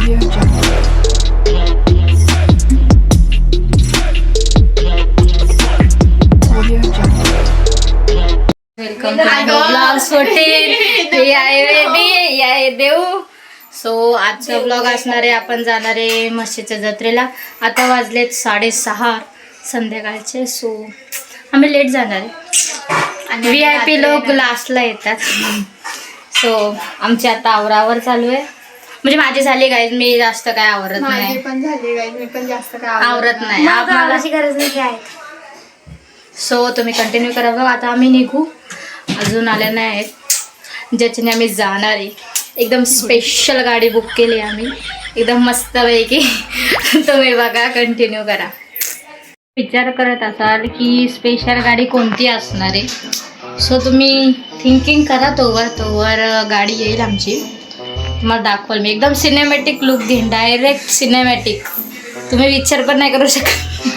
Welcome blog छोटे आहे देऊ. सो आजचा ब्लॉग असणार आहे, आपण जाणार आहे म्हशीच्या जत्रेला. आता वाजलेत 6:30 संध्याकाळचे. सो आम्ही लेट जाणार आहे आणि VIP लोक लास्टला येतात. सो आमची आता आवरावर चालू आहे. म्हणजे माझी झाली गाईज, मी जास्त काय आवरत नाही. पण झाली गाईज, मी पण जास्त काय आवरत नाही. आवरायची गरज नाही काय. सो तुम्ही कंटिन्यू करा बघा. आता आम्ही निघू, अजून आले नाही आहेत, ज्याच्याने आम्ही जाणार आहे. एकदम स्पेशल गाडी बुक केली आम्ही, एकदम मस्तपैकी. तुम्ही बघा, कंटिन्यू करा. विचार करत असाल की स्पेशल गाडी कोणती असणार आहे. सो तुम्ही थिंकिंग करा, तोवर गाडी येईल आमची. तुम्हाला दाखवाल मी. एकदम सिनेमॅटिक लुक देईन, डायरेक्ट सिनेमॅटिक. तुम्ही विचार पण नाही करू शकत.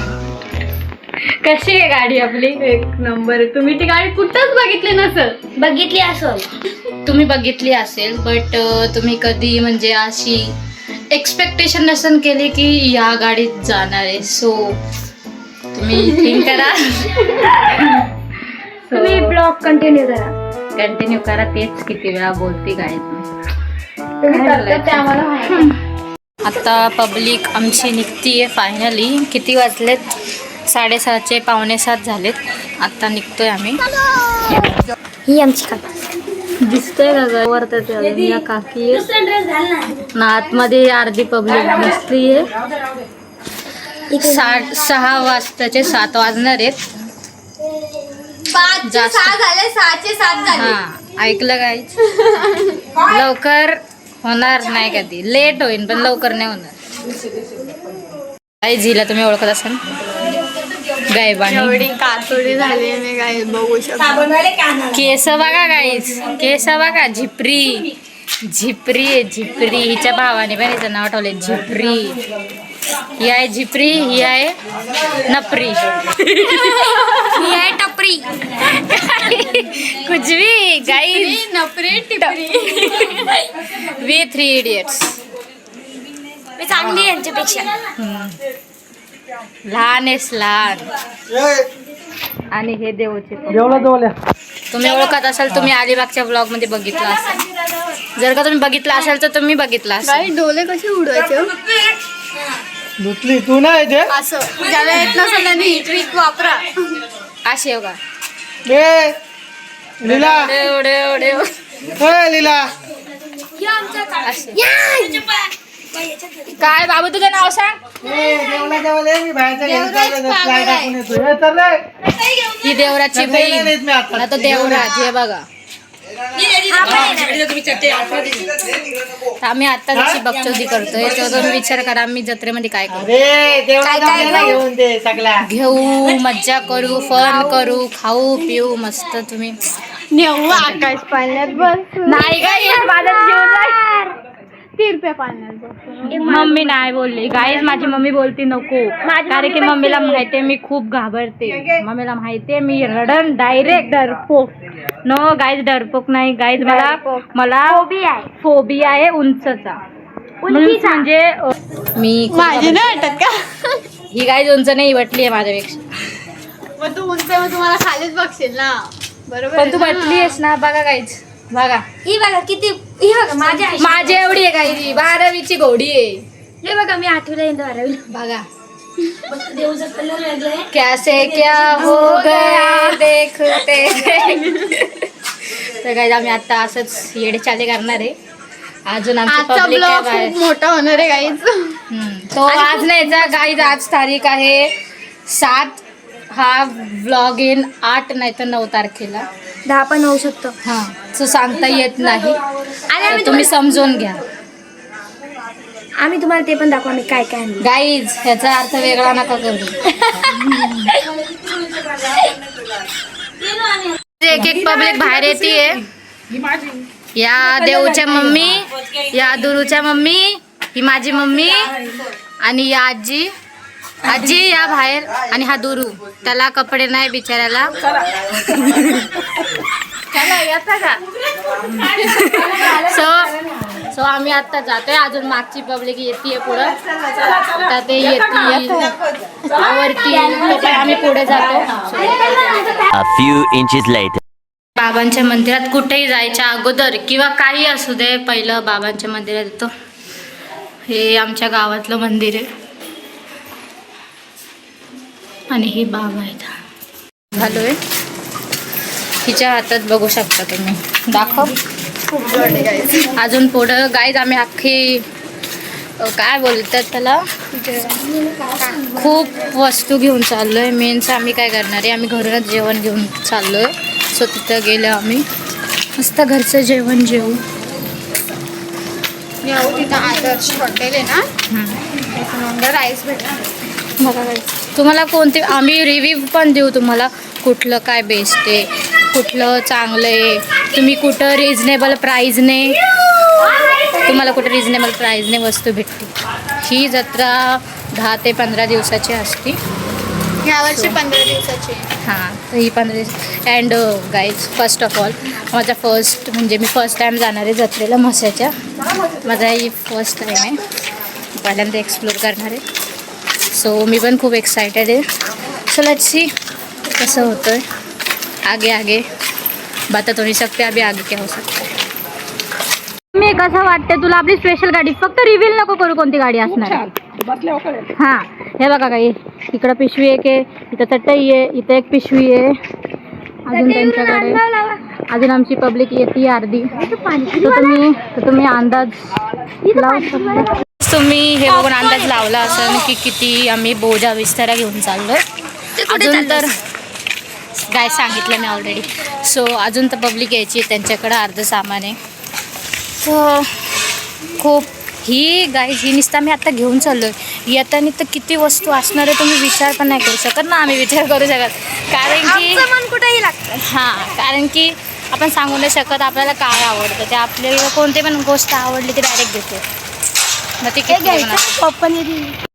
कशी आहे गाडी आपली, एक नंबर. तुम्ही ती गाडी कुठंच बघितली नसेल. तुम्ही बघितली असेल, बट तुम्ही कधी म्हणजे अशी एक्सपेक्टेशन नसेल केली की या गाडीत जाणार आहे. सो तुम्ही थिंक करा. तुम्ही ब्लॉग कंटिन्यू करा. तेच किती वेळा बोलते गाडी. आता पब्लिक आमची निघतीये फायनली. किती वाजलेत? 6:30 6:45 झालेत. आता निघतोय आम्ही. ही आमची काकी दिसतंय का वरती या काकी आहे. आतमध्ये अर्धी पब्लिक बसलीये. 6 वाजताचे 7 वाजणार आहेत. 6:07 झाले. हा, ऐकलं काय? लवकर होणार नाही, कधी लेट होईल पण लवकर नाही होणार. आई झीला तुम्ही ओळखत असाल, गायबानी. एवढी कातोडी झाली मी गाई बघू शकतो. केस बघा गाईज, केस बघा. झिपरी झिपरी झिपरी. हिच्या भावाने पण हिचं नाव ठेवलंय झिपरी. ही आहे झिपरी, ही आहे नपरी, ही आहे टपरी. कुछ भी गाईज. नपरी टिपरी. We 3 idiots. मी चांगली आहे यांच्यापेक्षा. लहान आहेस, लहान. आणि हे देवचे तुम्ही ओळखत असाल. तुम्ही अलिबागच्या ब्लॉग मध्ये बघितला असाल. जर का तुम्ही बघितला असाल तर तुम्ही बघितला असाल. डोले कसे उडवायचे धुतली तू नाही ते असं. ज्याला येत नसेल त्यांनी ही ट्रिक वापरा. असे हो का. ए लीला, एवढे ए लीला, काय बाबू तुझं नाव सांग. देवला देवला मी बाहेरच्या घरी चाललो, फ्लाय टाकून येतो. ए चल रे. ही देवराची बहीण. आता देवराज हे बघा. आम्ही आता जशी बकचोदी करतोय तो तुम्ही विचार करा आम्ही जत्रेमध्ये काय करू. अरे देवला जाऊया घेऊन दे सगळा. घेऊ, मज्जा करू, फन करू, खाऊ पिऊ मस्त. तुम्ही नेऊ आकाश पाण्यात बस. नाही काय माझा जीव जाईल. 3 रुपये पाण्यात बस. मम्मी नाही बोलली गाईज. माझी मम्मी बोलती नको, कारण की मम्मीला माहितीये मी खूप घाबरते. मम्मीला माहितीये मी रडन डायरेक्ट. डरपोक नो गाईज, डरपोक नाही गाईज. मला फोबिया आहे उंचचा. म्हणजे मी माझी नाही वाटत का. ही गाईज उंच नाही, वटली आहे माझ्यापेक्षा. मग तू उंच मग तुम्हाला खालीच बघशील ना. बरोबर. पण तू वटली आहेस ना. बघा गाईज, बघा ही बघा किती. ही बघा माझी एवढी आहे गाईज. 12वीची घोडी आहे. हे बघा मी 8वीला येतो 12वीला. बघा कैसे क्या हो गया देखते. तर काय आम्ही आता असंच येडे चाले करणार आहे. अजून आमची पब्लिक आहे बाहेर. मोठा होणार आहे गाईच. तो आज नाही जा गाईज. आज तारीख आहे 7. हा व्लॉग येईन 8 नाही तर 9 तारखेला. 10 पण होऊ शकतो. हा, तो सांगता येत नाही. आणि तुम्ही समजून घ्या. आम्ही तुम्हाला ते पण दाखवू आम्ही काय काय आणलं. गाईज ह्याचा अर्थ वेगळा नका करू. एक एक पब्लिक बाहेर येते. या देऊच्या मम्मी, या दुरूच्या मम्मी, ही माझी मम्मी आणि या आजी. आजी या बाहेर. आणि हा दुरू, त्याला कपडे नाही बिचारायला. सो आम्ही आता जातोय. अजून मागची पब्लिक येते पुढं. आता ते येते वरती. आम्ही पुढे जातो. A few inches later. बाबांच्या मंदिरात कुठेही जायच्या अगोदर किंवा काही असू दे पहिलं बाबांच्या मंदिरात येतो. हे आमच्या गावातलं मंदिर आहे आणि हे बाबा आहेत. झालोय. हिच्या हातात बघू शकता तुम्ही. दाखव. अजून पुढं गाईज आम्ही अख्खी काय बोलतात त्याला खूप वस्तू घेऊन चाललोय. मेन्स आम्ही काय करणार आहे, आम्ही घरूनच जेवण घेऊन चाललोय. सो तिथं गेलं आम्ही मस्त घरचं जेवण जेवू. तिथं आदर्श हॉटेल आहे ना, त्याच्यानंतर राईस भेटणार. बघा गाईज तुम्हाला कोणते आम्ही रिव्ह्यू पण देऊ तुम्हाला कुठलं काय बेस्ट आहे, कुठलं चांगलं आहे. तुम्ही कुठं रिजनेबल प्राईजने तुम्हाला कुठं रिजनेबल प्राईजने वस्तू भेटते. ही जत्रा 10 ते 15 दिवसाची असते. यावर्षी 15 दिवसाची. हां तर ही 15 दिवस. And guys first of all माझा म्हणजे मी फर्स्ट टाईम जाणार आहे जत्रेला म्हसाच्या. माझा ही फर्स्ट टाईम आहे. पहिल्यांदा एक्सप्लोर करणार आहे. सो मी पण खूप एक्सायटेड आहे. सो लेट्स सी कसं होतं आहे. आगे आगे बात तो नहीं सकते, अभी आगे क्या हो सकता है. मी कसं वाटतं तुला आपली स्पेशल गाडी? फक्त रिव्हील नको करू कोणती गाडी असणार. हां हे बघा काही इकडं पिशवी एक आहे, इथं चटई आहे, इथं एक पिशवी आहे. अजून त्यांच्याकडे अजून आमची पब्लिक येते अर्धी. तर तुम्ही अंदाज लावू शकता. तुम्ही हे बघून अंदाज लावला असेल की किती आम्ही बोजा विस्तारा घेऊन चाललोय. अजून तर काय सांगितलं मी ऑलरेडी. सो अजून तर पब्लिक यायची, त्यांच्याकडं अर्ध सामान आहे. सो खूप ही गाईज ही नुसतं आम्ही आता घेऊन चाललो आहे. येताना तर किती वस्तू असणार आहे तुम्ही विचार पण नाही करू शकत ना. आम्ही विचार करू शकत कारण की मन कुठेही लागतं. हां कारण की आपण सांगू नाही शकत आपल्याला काय आवडतं. ते आपल्याला कोणती पण गोष्ट आवडली ती डायरेक्ट घेतो. मग ते किती पप्पा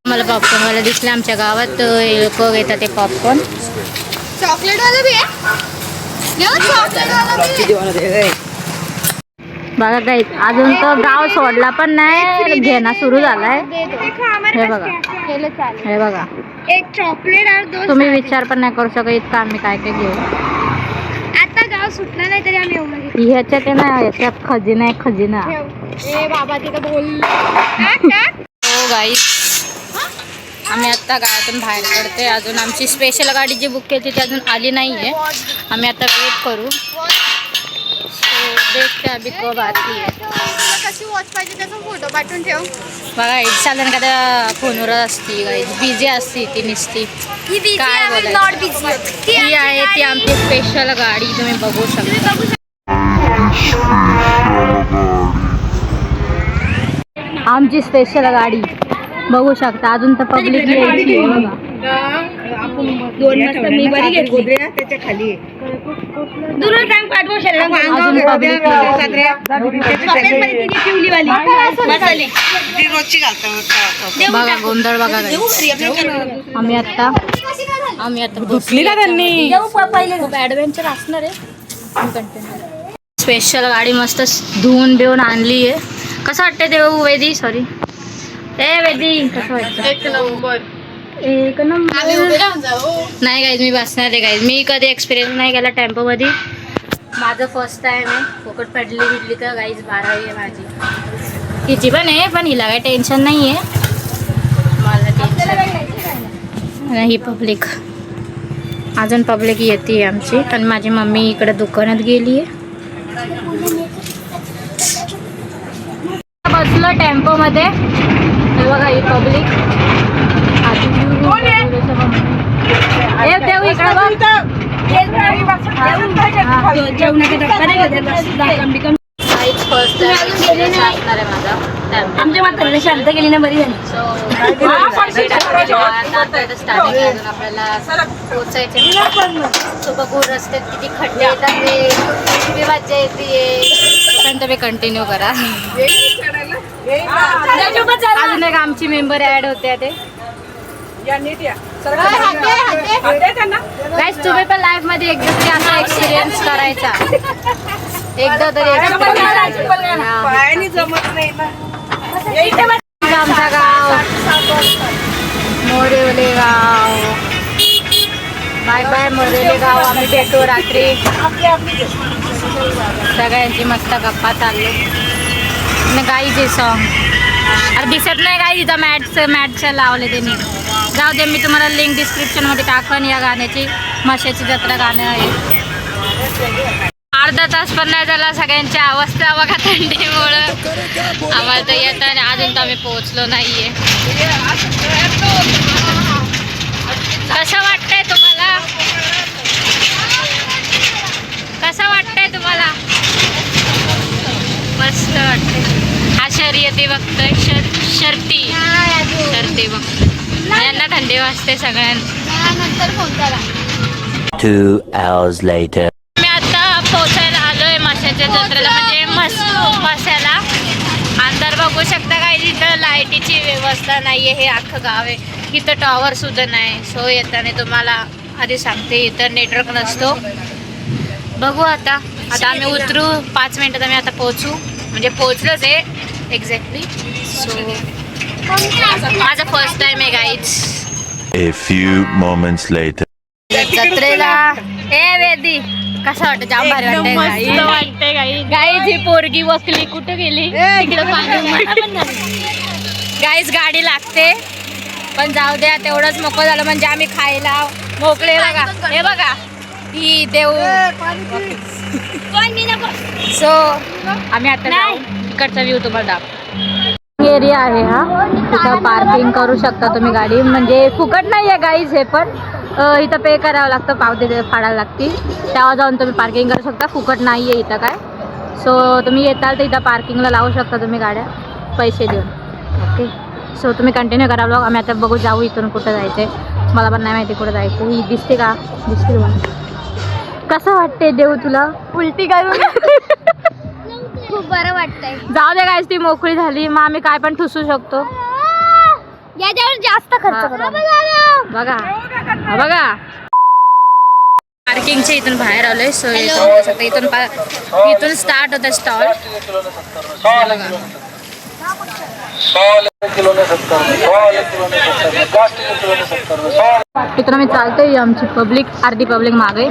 मला पॉपकॉर्नवाला दिसले आमच्या गावात. लोक घेतात ते पॉपकॉर्न. चॉकलेटवाला भी आहे. चॉकलेटवाला भी आहे. बघा काही अजून तर गाव सोडला पण नाही, घेणं सुरू झालाय. हे बघा हे बघा एक चॉकलेट और 2 तुम्ही विचार पण नाही करू शकत इतकं आम्ही काय काय घेऊ. आता गाव सुटला नाही तरी आम्ही एवढं घेतो. ह्याच्यात आहे ना, याच्यात खजिना आहे खजिना. ए बाबा तिथं बोल. हो गाईस आम्ही आत्ता गावातून बाहेर पडते. अजून आमची स्पेशल गाडी जी बुक केली ती अजून आली नाही आहे. आम्ही आता वेट करू. देखते अभी कब आती है. तुला कशी वॉच पाहिजे त्याचा फोटो पाठवून ठेव. बघा चालेल का त्या फोनवर असती गाईज, बिझी असती ती नुसती. काय बोलायचं. ती आहे ती आमची स्पेशल गाडी, तुम्ही बघू शकता. आमची स्पेशल गाडी बघू शकता. अजून तर पब्लिक यायची आहे बघा. 2 मस्त मी बरी घेतली. त्याच्या खाली दुरून सांग पाठवू शरीर. अजून पब्लिक बघा गोंधळ बघा गाईज. आम्ही आता बसली का त्यांनी. खूप ॲडव्हेंचर असणार आहे. स्पेशल गाडी मस्त धुवून बिवून आणली आहे. कसं वाटतं देऊ वेदी? सॉरी ए वेदी कसं वाटतं? एक नंबर. एक नंबर. नाही गाईज मी बसणार आहे गाईज. मी कधी एक्सपिरियन्स नाही केला टेम्पोमध्ये. माझं फर्स्ट टाईम आहे. फुकट पडली तर गाईज 12वी आहे माझी. तिची पण आहे पण हिला काही टेन्शन नाही आहे. मला टेन्शन. ही पब्लिक अजून पब्लिक येते आमची. आणि माझी मम्मी इकडे दुकानात गेली आहे. बसलो टेम्पोमध्ये. हे बघा ही पब्लिक. देऊ इकडे आमच्या म्हातारीला शांत केली ना बरी झाली. आपल्याला पोचायचे. सो बघू रस्त्यात किती खड्डे येतात ते किती मज्जा येते. तुम्ही कंटिन्यू करा. अजून एक आमची मेंबर ऍड होते ते गाईस तुम्ही पण लाईफ मध्ये एकदा तरी असा एक्सपिरियन्स करायचा. एकदा तरी आमचा गाव मोरेवले गाव. बाय बाय मोरेवले गाव. आम्ही भेटू रात्री. सगळ्यांची मस्त गप्पा चालले. गाईचे सॉन्ग अरे दिसत नाही गाई तिथं मॅटचं लावले त्यांनी. जाऊ दे मी तुम्हाला लिंक डिस्क्रिप्शन मध्ये टाकन या गाण्याची. माशाची जत्रा गाणं आहे. अर्धा तास पण नाही झाला. सगळ्यांची अवस्था बघा थंडीमुळं. आम्हाला तर येत आणि अजून तर आम्ही पोहोचलो नाहीये. कसं वाटतंय तुम्हाला? कसं वाटतंय तुम्हाला? मस्त वाटतंय. हा शर्यती बघतोय. शर्ती बघतोय. यांना थंडी वाजते सगळ्यांना. 2 hours later. मी आता पोचायला आलोय माशाच्या जत्रेला म्हणजे माशाला. अंदर बघू शकता काय इथं लाईटीची व्यवस्था नाहीये. हे अख्खं गाव आहे. इथं टॉवर सुद्धा नाही. सो येताना तुम्हाला आधी सांगते इथं नेटवर्क नसतो. बघू आता आम्ही उतरू. 5 मिनिटात आम्ही आता पोहोचू. म्हणजे पोहोचलोच आहे एक्झॅक्टली. सो माझा फर्स्ट टाइम आहे guys. A few moments later. जत्रेला वेदी कसं वाटतं? जाम भारी वाटतंय गाईज. ही पोरगी वकली कुठे गेली? तिकडे गाईज गाडी लागते पण जाऊ द्या. तेवढंच मोकळं झालं म्हणजे आम्ही खायला मोकळे. बघा हे बघा ही देऊ. सो आम्ही आता इकडचा व्ह्यू तुम्हाला दाखव. एरिया आहे हा. तिथं पार्किंग करू शकता तुम्ही गाडी. म्हणजे फुकट नाही आहे गाईज हे पण. इथं पे करावं लागतं. पावती फाडायला लागते. तेव्हा जाऊन तुम्ही पार्किंग करू शकता. फुकट नाही आहे इथं काय. सो तुम्ही येताल तर इथं पार्किंगला लावू शकता तुम्ही गाड्या पैसे देऊन. ओके सो तुम्ही कंटिन्यू करा ब्लॉग. आम्ही आता बघू जाऊ इथून कुठं जायचं आहे. मला पण नाही माहिती कुठं जायचं. ही दिसते का? दिसते तुम्हाला? कसं वाटते देऊ तुला? उलटी करून खूप बरं वाटतंय. जाऊ दे गाईस ती मोकळी झाली. मग आम्ही काय पण ठुसू शकतो. याच्यावर जास्त खर्च करू. बघा बघा पार्किंगच्या इथून बाहेर आलोय. सो इथून स्टार्ट होतं स्टॉल. इथून आम्ही चालतोय. आमची पब्लिक अर्धी पब्लिक मागे.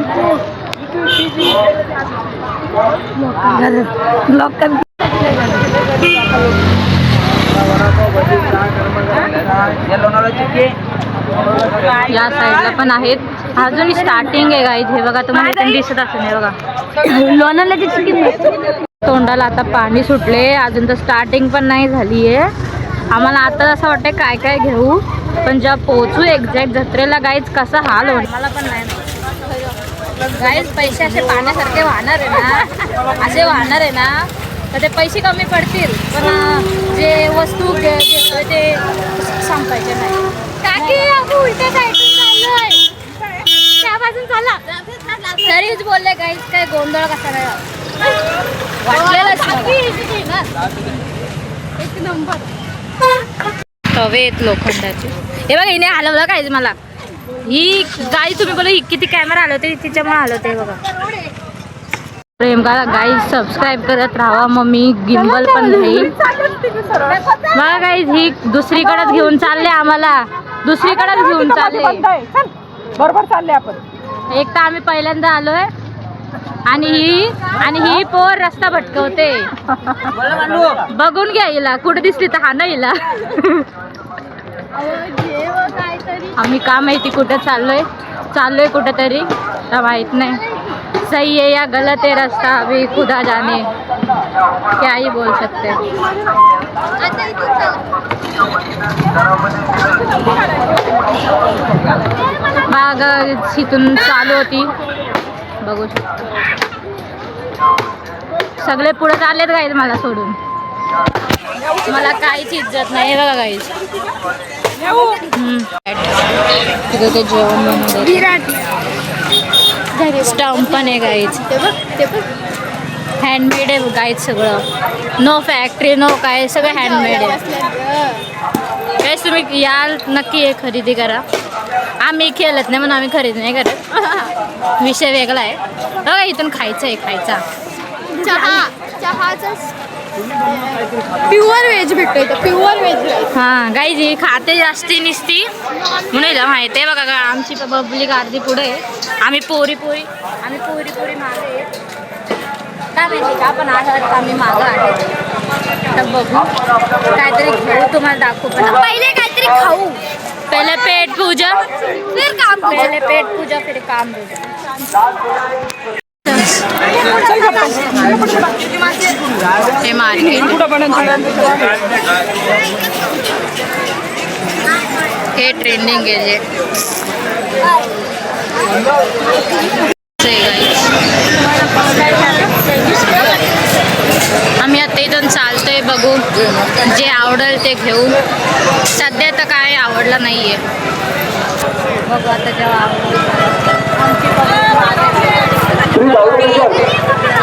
या साईडला पण आहेत. अजून स्टार्टिंग आहे गाईज. हे बघा तुम्हाला इथून दिसत असेल. हे बघा लोणावळ्याची चिकन. तोंडाला आता पाणी सुटले. अजून तर स्टार्टिंग पण नाही झाली आहे. आम्हाला आता असं वाटतं काय काय घेऊ पण जेव्हा पोहोचू एक्झॅक्ट जत्रेला गाईज कसं हाल होईल मला पण नाही गाईज. पैसे असे पाण्यासारखे वाहणार आहे ना. असे वाहणार आहे ना तर ते पैसे कमी पडतील पण जे वस्तू घेतोय ते संपायचे नाही. काकी आपण उलट्या साईडून चाललोय. त्यापासून चालला तरीच बोलले गाईज. काय गोंधळ कसा नाही वाटलेलंच एक नंबर. तवे आहेत लोखंडाचे. हे बघा हिने हलवलं काय मला. ही गाई तुम्ही बोला किती कॅमेरा हलवते तिच्यामुळे हलवते. बघा प्रेम करा गाईज. सबस्क्राईब करत राहा. मग मी गिम्बल पण घेईल. बघा गाईज ही दुसरीकडेच घेऊन चालले. आम्हाला दुसरीकडेच घेऊन चालले. बरोबर चालले आपण. एक तर आम्ही पहिल्यांदा आलोय आणि ही पोर रस्ता भटकवते. बघून घ्या हिला कुठे दिसली तर हा ना हिला. आम्ही का माहिती कुठे चाललोय कुठेतरी तर माहित नाही. सही है या गलत है रास्ता अभी खुदा जाने. क्या ही बोल सकते. बाग इथून चालू होती बघू शकतो. सगळे पुढे चाललेत गाईज मला सोडून. मला काहीच इज्जत नाही. बघा गाईज तिथं ते जेवण बनवलं. स्टंप पण आहे गाईज. हँडमेड आहे गाईज सगळं. नो फॅक्टरी नो काय सगळं हँडमेड आहे. गाईज तुम्ही याल नक्की हे खरेदी करा. आम्ही खेळत नाही म्हणून आम्ही खरेदी नाही करत. विषय वेगळा आहे. बघा इथून खायचं आहे खायचा चहाचा प्युअर व्हेज भेटतो इथं, प्युअर व्हेज. हां गाई जी खाते जास्ती निसती म्हणून हिला माहिती आहे. बघा आमची पब्लिक अर्धी पुढे आहे. आम्ही पोरी पोरी मागे आहे. काय माहिती का पण आठवत आम्ही मागं आहे. तर बघू काहीतरी घेऊ तुम्हाला दाखवू. पण पहिले काहीतरी खाऊ, पहिले पेट पूजा फिर काम करू. पहिले पेट पूजा फिर काम पूजा. हे मार्केट हे ट्रेंडिंग आहे जे आम्ही आता इथून चालतोय. बघू जे आवडेल ते घेऊ. सध्या तर काय आवडलं नाहीये. बघू आता जेव्हा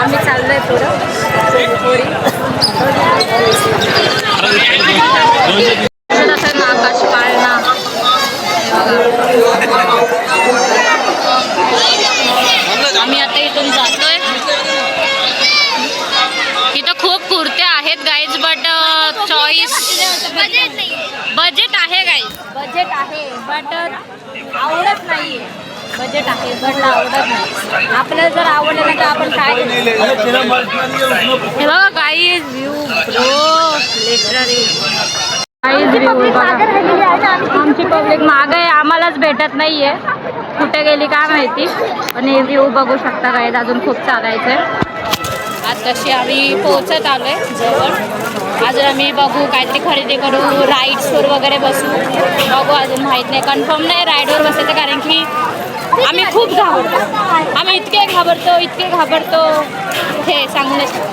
आम्ही चाललोय पुढं. असं आकाश पाळणा आम्ही आता इथून जातोय. इथं खूप कुर्त्या आहेत गाईज बट चॉईस बजेट आहे गाईज. बजेट आहे बट आवडत नाहीये. बजेट आहे बट आवडत नाही. आपल्याला जर आवडलं ना तर आपण काय हे बघा guys view bro literally guys view बघा. आमची पब्लिक मागं आहे. आम्हालाच भेटत नाहीये. कुठे गेली काय माहिती. पण हे व्ह्यू बघू शकता गाईज. अजून खूप चालायचं आहे. आज कशी आम्ही पोहोचत आलो आहे जवळ. अजून आम्ही बघू काहीतरी खरेदी करू. राईड्सवर वगैरे बसू. बघू अजून माहीत नाही. कन्फर्म नाही राईडवर बसायचं कारण की आम्ही खूप घाबरतो. आम्ही इतके घाबरतो हे सांगू नाही शकत.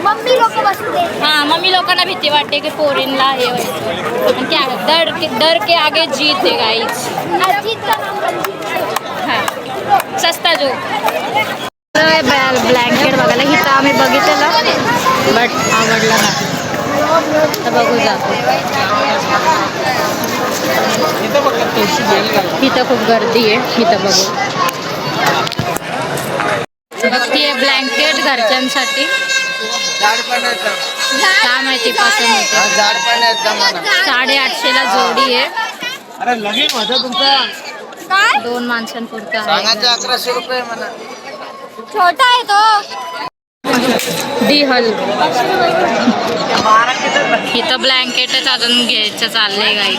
मम्मी लोक बसते. हां मम्मी लोकांना भीती वाटते की पोरींला हे व्हायचं. क्या डर के आगे जीत है गाईज. हां सस्ता जो ब्लँकेट बघायला इथं आम्ही बघितलं बट आवडलं नाही. तर बघू जातो. इथं खूप गर्दी आहे. इथं बघू बघतीये ब्लँकेट घरच्यांसाठी. काय माहिती पसंत होते. 850ला जोडी आहे. अरे लगेच माझा तुमचा 2 माणसांपुरता आहे. 1100 रुपये म्हणा. छोटा आहे तो. दिहल इथं ब्लँकेटच अजून घ्यायचं चाललंय गाई.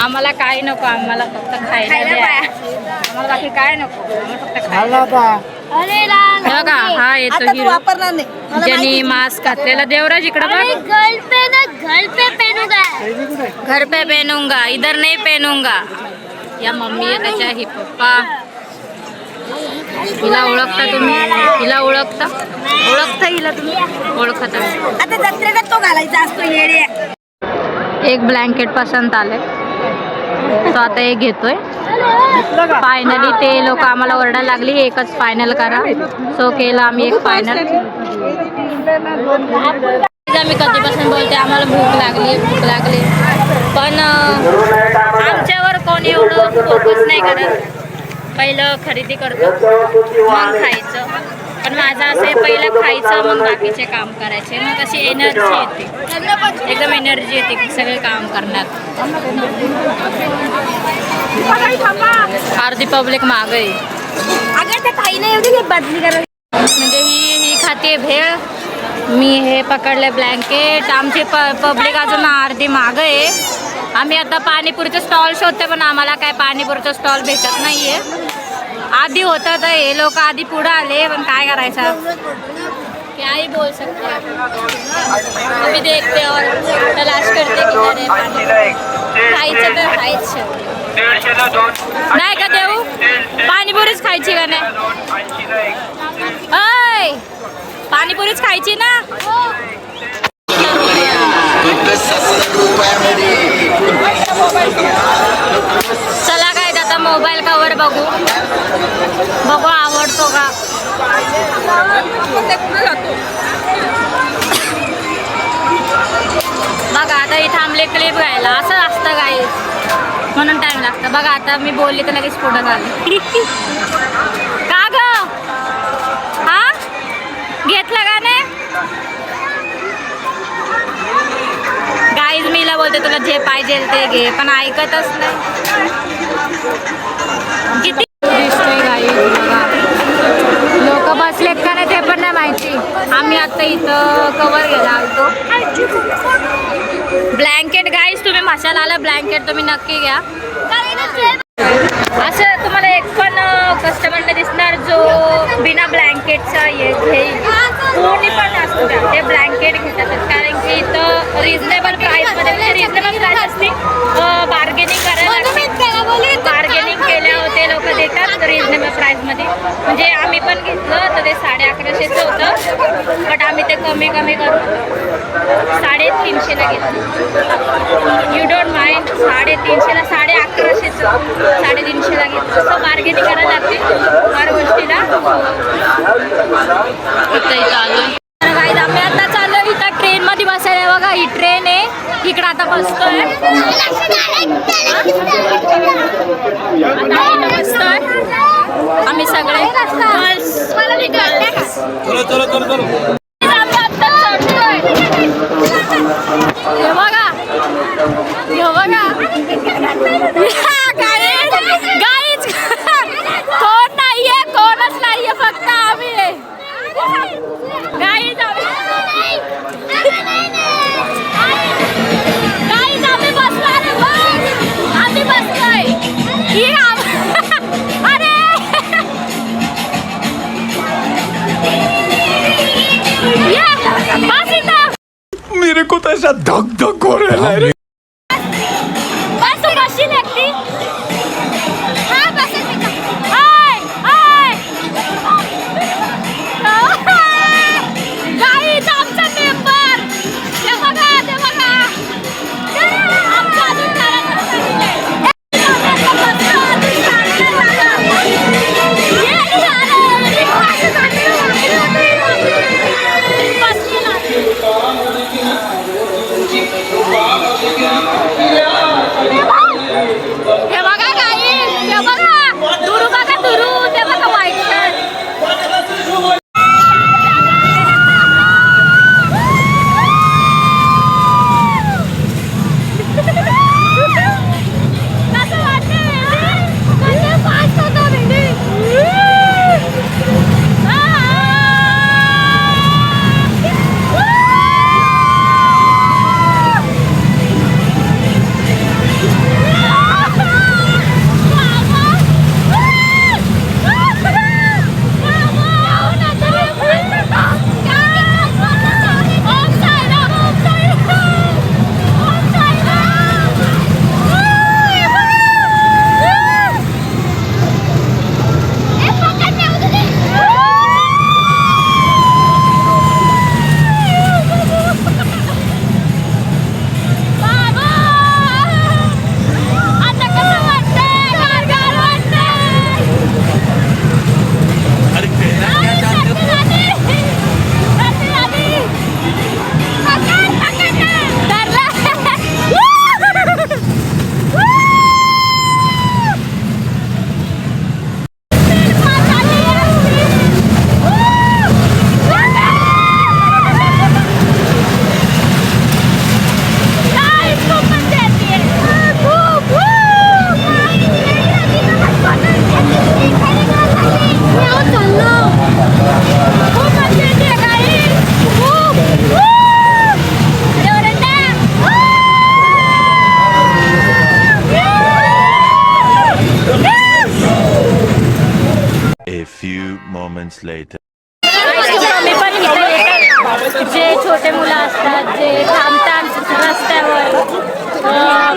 आम्हाला काय नको. आम्हाला फक्त खायला द्या. आम्हाला बाकी काय नको. आम्हाला फक्त खायला. बघा हा येतो हिरो वापरणार नाही. ज्यांनी मास्क घातलेला. देवराज इकडं बघ. घर पे पहनूंगा इधर नहीं पहनूंगा. या मम्मी आहे त्याच्या ही पप्पा. हिला ओळखता तुम्ही. हिला ओळखता हिला तुम्ही ओळखता. आता जत्रेला तो घालायचा असतो येडे. एक ब्लँकेट पसंत आले तो आता एक घेतोय. फायनली ते लोक आम्हाला ओरडायला लागली एकच फायनल करा. सो केलं आम्ही एक फायनल. आम्ही कधीपासून बोलते आम्हाला भूक लागली पण आमच्यावर कोणी एवढं फोकस नाही करत. पहिलं खरेदी करतो मग खायचं. पण माझं असं आहे पहिलं खायचं मग बाकीचे काम करायचे. मग अशी एनर्जी येते. एकदम एनर्जी येते सगळे काम करण्यात. अर्धी पब्लिक मागं आहे. अगर त्या ताईने एवढी बदली करायची म्हणजे ही खाते भेळ. मी हे पकडले ब्लँकेट. आमची पब्लिक अजून अर्धी मागं आहे. आम्ही आता पाणीपुरीचं स्टॉल शोधते पण आम्हाला काय पाणीपुरीचं स्टॉल भेटत नाही आहे. आधी होतं तर हे लोक आधी पुढं आले पण काय करायचं. क्या ही बोल सकते. अभी देखते और तलाश करते की खायचं तर खायचं नाही का देऊ. पाणीपुरीच खायची का नाही. अय पाणीपुरीच खायची ना. चला काय आता मोबाईल कवर बघू आवडतो का. क्लिप घ्यायला असं असतं गाईज, म्हणून टाइम लागतं. बघा आता मी बोलली तर लगेच फोटो झाले. का ग हा घेतलं का नाही गाईज? मीला बोलते तुला जे पाहिजे ते घे, पण ऐकतच नाही. किती दिसतंय गाईज बघा, लोक बसलेत का नाही ते पण नाही माहिती. आम्ही आता इथं कवर घ्यायला आलतो. ब्लँकेट गाईज, तुम्ही मसाला आला ब्लँकेट तुम्ही नक्की घ्या. असं तुम्हाला एक पण कस्टमरला दिसणार जो बिना ब्लँकेटचा घेईल, कोणी पण असतो का ते ब्लँकेट घेतात. कारण की इथं रिजनेबल प्राईसमध्ये, म्हणजे रिजनेबल प्राईस असते, बार्गेनिंग करायला लागते. बार्गेनिंग केल्यावर ते लोक देतात रिजनेबल प्राईसमध्ये. म्हणजे आम्ही पण घेतलं तर ते 1150चं होतं, बट आम्ही ते कमी करून 350ला घेतलं. यू डोंट माइंड, 350ला 1150चं 350ला घेतलं. सो बार्गेनिंग करायला लागते हर गोष्टीला. गाईज आम्ही आता चाललो इथं ट्रेनमध्ये बसायला. बघा ही ट्रेन आहे, इकडं आता बसतोय. आम्ही सगळे हे बघा गाईज, कोण नाहीये, कोणच नाहीये, फक्त आम्ही आहे. गाईज आम्ही बसलोय, आम्ही बसलोय. अरे बस इथं. मेरे को तो ऐसा धक धक हो रहा है. बस तू बसशील एकटी. हा बस हाय हाय गाईज आमचा पेपर ते बघा आमचा अजून हे बघा गाईज, हे बघा दुरू, बघा दुरू, ते बघा व्हाईट शर्ट. कसं वाटतं भेंडी? फास्ट होतं भेंडी. A few moments later. मी पण इथे येतात जे छोटे मुलं असतात, जे थांबतात रस्त्यावर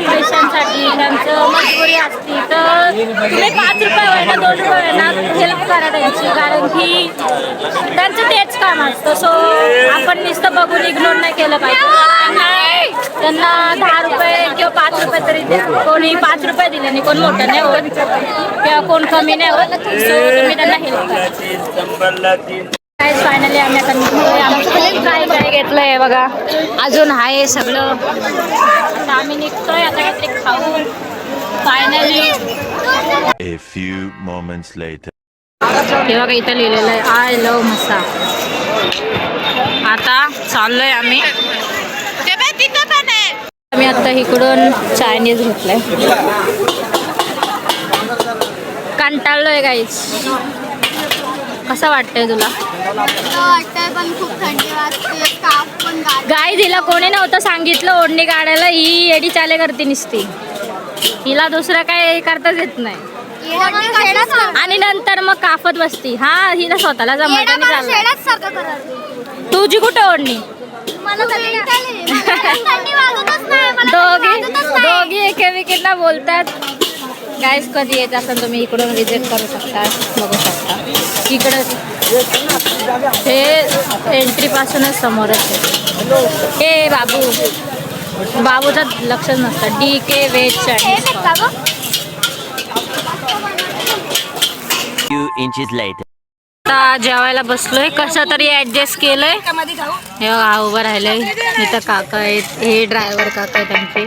पैशांसाठी, त्यांचं मजबुरी असते, तर तुम्ही 5 रुपये ना 2 रुपये ना हेल्प करा त्यांची. कारण की त्यांचं तेच काम असतं. सो आपण नुसतं बघून इग्नोर नाही केलं पाहिजे. त्यांना 10 रुपये किंवा 5 रुपये तरी द्या. कोणी 5 रुपये दिले नाही कोण मोठं नाही होत किंवा कोण कमी नाही होत. सो तुम्ही त्यांना हेल्प करा. फायनली आम्ही आता निघतोय. आम्ही खूप काय काय घेतलंय बघा, अजून आहे सगळं. आता आम्ही निघतोय आता काहीतरी खाऊ finally. A few moments later. हे बघा इथं लिहिलेलं आहे आय लव्ह मसा. आता चाललोय आम्ही. आम्ही आता इकडून चायनीज घेतलंय. कंटाळलोय गाईच. कसं वाटतंय तुला? वाटतंय पण खूप थंडी वाजते. काप पण गाय हिला कोणी नव्हतं सांगितलं ओढणी काढायला. ही एडी चाले करते नुसती. हिला दुसरं काय करताच येत नाही. आणि नंतर मग काफत बसती. हा हिला स्वतःला जमत तुझी कुठे ओढणी? दोघी एकेमेकींना बोलतात. गाईस कधी येत असेल तुम्ही इकडून विजिट करू शकता, बघू शकता. इकडं हे एंट्री पासूनच समोरच आहे. हे बाबूचं लक्षच नसतं. DK veg Chinese. Few inches later. आता जेवायला बसलोय. कसं तरी ऍडजस्ट केलंय. हे बघा उभं राहिलंय. इथं काका आहेत. हे ड्रायव्हर काका आहेत आमचे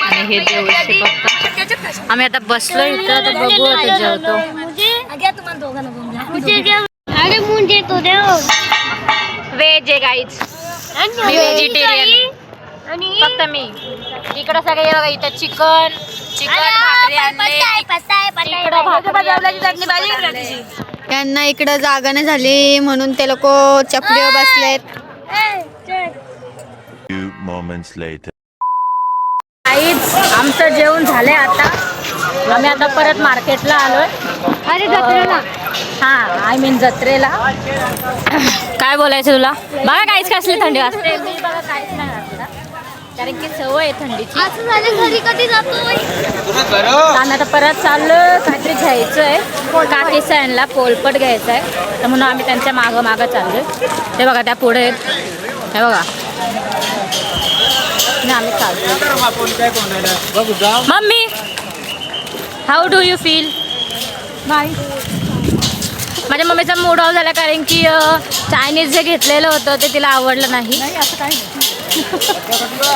आणि हे देवळचे पप्पा. आम्ही आता बसलोय इथं. आता बघू आता जेवतो. अरे मुझे तो दे. व्हेज आहे गाईच. मी व्हेजिटेरियन फक्त मी. इकडं सगळे हे बघा इथं चिकन भाकरी आणले. इकडं भाकरी. त्यांना इकडं जागा नाही झाली म्हणून ते लोक चपलीवर बसलेत. Few moments later. काहीच आमचं जेवण झालंय. आता आम्ही आता परत मार्केटला आलोय. अरे जत्रेला. हा आय मीन जत्रेला. काय बोलायचं तुला? बघा काहीच कसली थंडी वाजते. मी बघा काहीच नाही घातलं कारण की सवय आहे थंडीची. असं झालं घरी कधी जातोय. आणि आता परत चाललं काहीतरी घ्यायचं आहे. काकी सॅनला पोलपट घ्यायचं आहे तर म्हणून आम्ही त्यांच्या मागं चाललोय. ते बघा त्या पुढे आहेत. हे बघा आम्ही चालतो. Mummy how do you feel? माझ्या मम्मीचा मूड ऑफ झाला कारण की चायनीज जे घेतलेलं होतं ते तिला आवडलं नाही. असं काही नाही.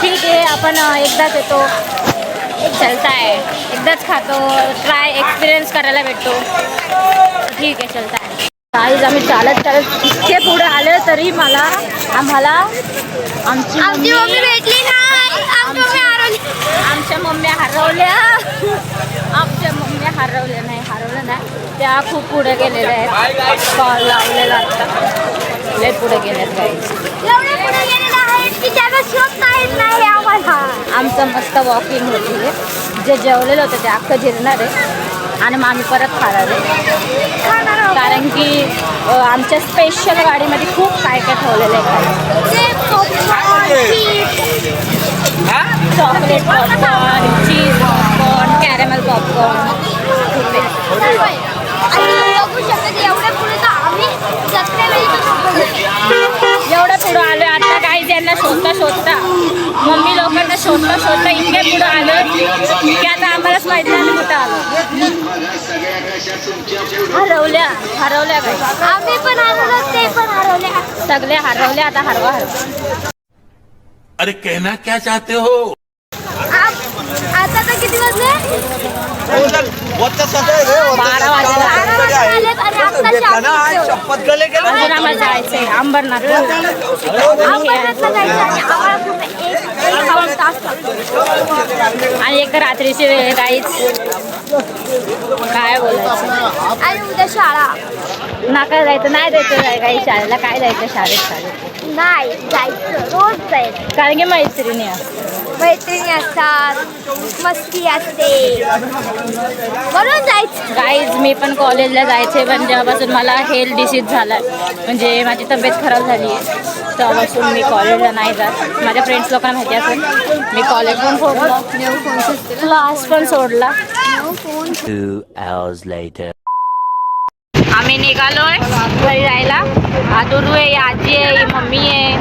ठीक आहे आपण एकदाच येतो. चलता आहे. एकदाच खातो. ट्राय एक्सपिरियन्स करायला भेटतो. ठीक आहे चलता आहे. काहीच आम्ही चालत इतके पुढे आले तरी आम्हाला आमची मम्मी भेटली नाही. आमच्या मम्म्या हरवल्या. हरवलं नाही. त्या खूप पुढे गेलेल्या आहेत. स्टॉल लावलेला आता लय पुढे गेल्यात काही. आमचं मस्त वॉकिंग होती. जे जेवलेलं होतं ते अख्खं जिरणार आहे आणि मग आम्ही परत खाणार आहे कारण की आमच्या स्पेशल गाडीमध्ये खूप काय काय ठेवलेलं आहे. चॉकलेट पॉपकॉर्न, चीज पॉपकॉर्न, कॅरेमल पॉपकॉर्न खूप आहे. एवढं पुढं आलो आता काही त्यांना शोधता मम्मी लोकांना शोधता इतके पुढं आलो की आता आम्हालाच माहिती नाही कुठं आलो. हरवल्या काही. आम्ही पण हरवलो ते पण हरवल्या. सगळे हरवले. आता हरवा. अरे कहना क्या चाहते हो? आता तर किती वाजले? 12 वाजले. अजून आम्हाला जायचंय अंबरनाथला. आणि एक रात्रीची वेळ काहीच काय बोलायचं. आणि उद्या शाळा. नाका जायचं नाही जायचं काही शाळेला. काय जायचं शाळेत नाही जायचं. रोज जायचं कारण की मैत्रिणी असतात. मस्ती असते म्हणून जायचं. गाईज मी पण कॉलेजला जायचे पण जेव्हापासून मला हेल्थ डिसीज झाला म्हणजे माझी तब्येत खराब झाली आहे तेव्हापासून मी कॉलेजला नाही जात. माझ्या फ्रेंड्स लोकांना माहिती असेल मी कॉलेज पण सोडलं. क्लास पण सोडला. 2 hours later. आम्ही निघालोय घरी जायला. दुरू आहे, आजी आहे, मम्मी आहे.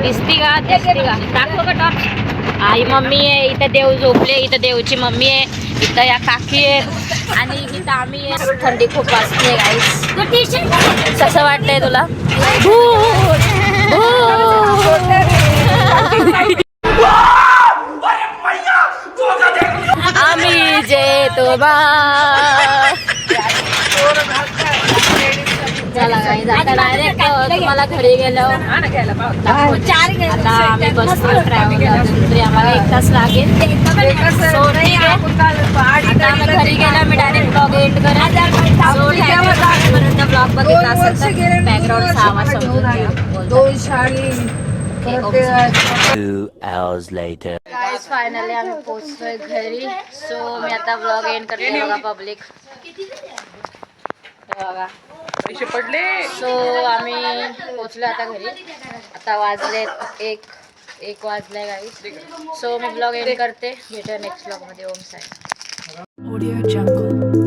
दिसती का दाखव का टॉर्च. आई मम्मी आहे इथं, देव झोपले इथं, देवची मम्मी आहे इथं, या काकी आहे आणि इथं आम्ही आहे. थंडी खूप वाजते गाईस. कसं वाटतंय तुला? आम्ही जे चला गाईस, आता डायरेक्ट तुम्हाला घरी गेलो. आता आम्ही बसतो ट्रॅव्हल, आम्हाला 1 तास लागेल. So, ठीक आहे. आता आम्ही घरी गेलो, मी डायरेक्ट ब्लॉग एंड करेन. So, आजपर्यंत ब्लॉग बघितला असेल तर बॅकग्राऊंडचा आवाज समजून घ्या. 2 hours later. गाईज फायनली आम्ही पोहोचलोय घरी. सो मी आता ब्लॉग एंड करते. बघा पब्लिक, बघा पैसे पडले. सो आम्ही पोहोचलो आता घरी. आता वाजले एक वाजलाय गाईज. सो मी ब्लॉग एंड करते. भेटूया नेक्स्ट ब्लॉग मध्ये. ओम साई. Audio Jungle.